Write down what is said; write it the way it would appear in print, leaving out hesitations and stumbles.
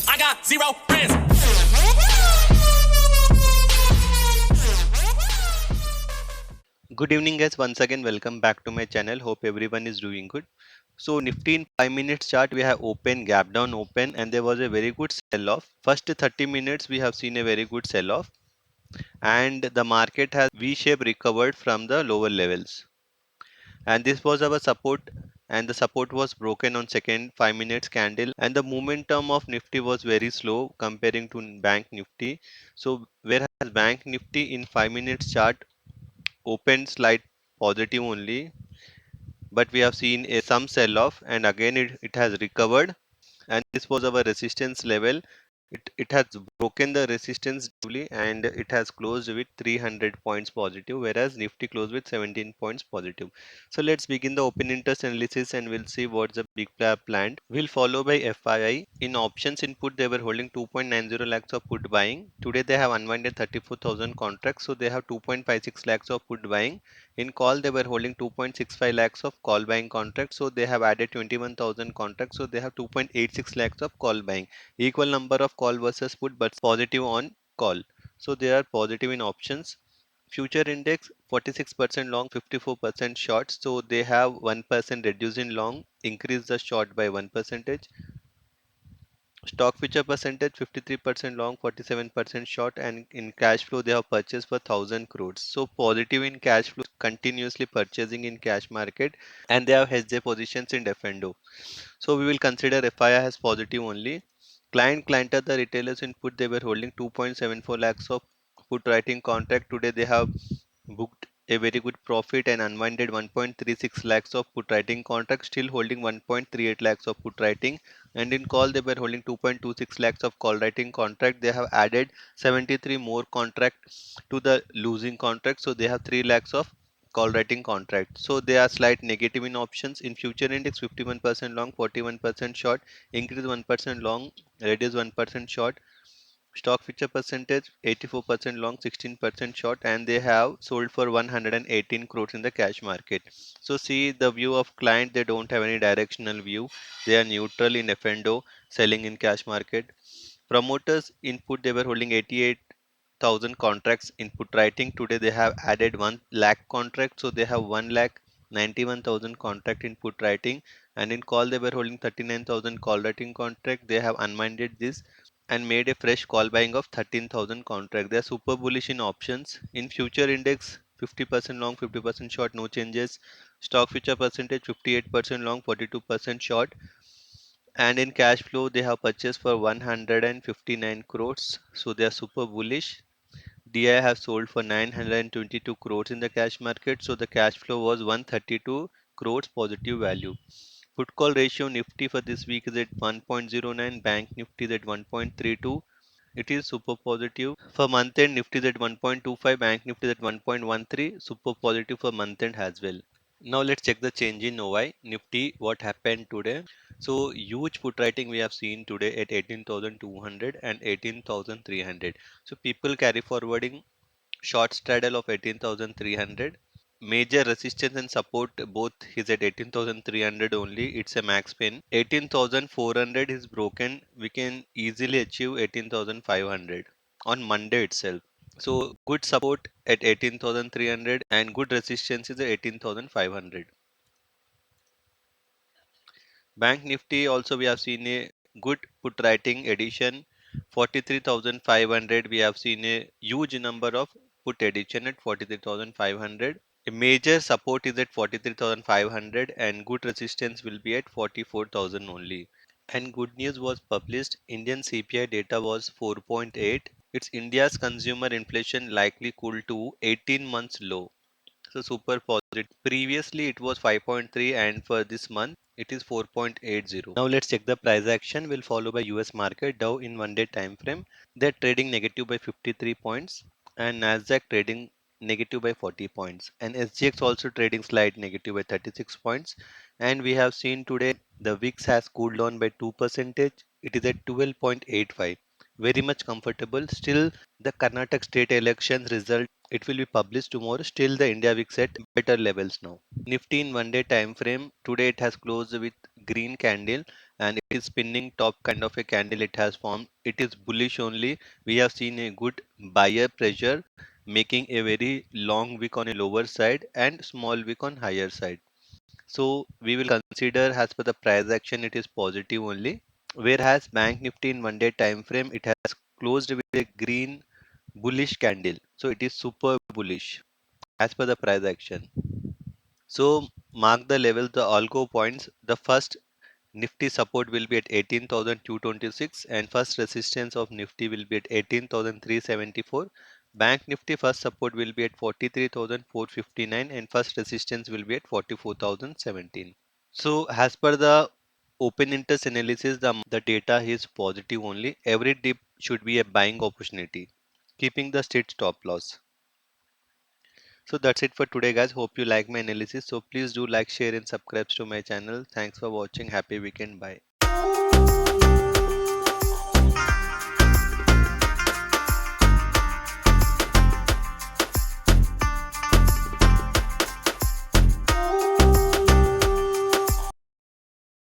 I got zero friends. Good evening guys, once again welcome back to my channel. Hope everyone is doing good. So Nifty in 5 minutes chart we have open, gap down, open, and there was a very good sell off. First 30 minutes we have seen a very good sell off, and the market has V-shape recovered from the lower levels, and this was our support, and the support was broken on second 5 minutes candle, and the momentum of Nifty was very slow comparing to Bank Nifty. So whereas Bank Nifty in 5 minutes chart opened slight positive only, but we have seen a some sell off, and again it has recovered, and this was our resistance level. It has broken the resistance duly, and it has closed with 300 points positive, whereas Nifty closed with 17 points positive. So let's begin the open interest analysis, and we'll see what's the big player planned. We'll follow by FII. In options input they were holding 2.90 lakhs of put buying. Today they have unwinded 34,000 contracts, so they have 2.56 lakhs of put buying. In call, they were holding 2.65 lakhs of call buying contracts, so they have added 21,000 contracts, so they have 2.86 lakhs of call buying. Equal number of call versus put, but positive on call. So they are positive in options. Future index 46% long, 54% short, so they have 1% reduce in long, increase the short by 1%. Stock future percentage 53% long, 47% short, and in cash flow they have purchased for 1000 crores. So positive in cash flow, continuously purchasing in cash market, and they have hedged their positions in Defendo. So we will consider FII as positive only. Client the retailers input they were holding 2.74 lakhs of put writing contract. Today they have booked a very good profit and unwinded 1.36 lakhs of put writing contract, still holding 1.38 lakhs of put writing. And in call they were holding 2.26 lakhs of call writing contract. They have added 73 more contract to the losing contract, so they have 3 lakhs of call writing contract. So they are slight negative in options. In future index 51% long, 41% short, increase 1% long, reduce 1% short. Stock future percentage 84% long, 16% short, and they have sold for 118 crores in the cash market. So see the view of client, they don't have any directional view. They are neutral in F&O, selling in cash market. Promoters input they were holding 88,000 contracts input writing. Today they have added 1 lakh contract, so they have 1 lakh 91,000 contract input writing. And in call they were holding 39,000 call writing contract. They have unwinded this and made a fresh call buying of 13,000 contract. They are super bullish in options. In future index 50% long, 50% short, no changes. Stock future percentage 58% long, 42% short, and in cash flow they have purchased for 159 crores, so they are super bullish. DI have sold for 922 crores in the cash market, so the cash flow was 132 crores positive value. Put call ratio Nifty for this week is at 1.09, Bank Nifty is at 1.32. It is super positive. For month end, Nifty is at 1.25, Bank Nifty is at 1.13, super positive for month end as well. Now let's check the change in OI. Nifty, what happened today? So huge put writing we have seen today at 18,200 and 18,300. So people carry forwarding short straddle of 18,300. Major resistance and support both is at 18,300 only. It's a max pin. 18,400 is broken. We can easily achieve 18,500 on Monday itself. So good support at 18,300 and good resistance is at 18,500. Bank Nifty also we have seen a good put writing addition 43,500. We have seen a huge number of put addition at 43,500. A major support is at 43,500 and good resistance will be at 44,000 only. And good news was published. Indian CPI data was 4.8. It's India's consumer inflation likely cooled to 18 months low. So super positive. Previously it was 5.3 and for this month it is 4.80. Now let's check the price action. Will follow by US market. Dow in 1 day time frame. They're trading negative by 53 points and Nasdaq trading negative by 40 points, and SGX also trading slight negative by 36 points. And we have seen today the VIX has cooled down by 2%. It is at 12.85. Very much comfortable. Still the Karnataka state elections result, it will be published tomorrow. Still the India VIX at better levels now. Nifty in 1 day time frame. Today it has closed with green candle and it is spinning top kind of a candle it has formed. It is bullish only. We have seen a good buyer pressure making a very long wick on a lower side and small wick on higher side. So we will consider as per the price action it is positive only. Whereas Bank Nifty in 1 day time frame it has closed with a green bullish candle. So it is super bullish as per the price action. So mark the level, the algo points. The first Nifty support will be at 18,226 and first resistance of Nifty will be at 18,374. Bank Nifty first support will be at 43,459 and first resistance will be at 44,017. So as per the open interest analysis, the data is positive only. Every dip should be a buying opportunity, keeping the strict stop loss. So that's it for today, guys. Hope you like my analysis. So please do like, share, and subscribe to my channel. Thanks for watching. Happy weekend. Bye.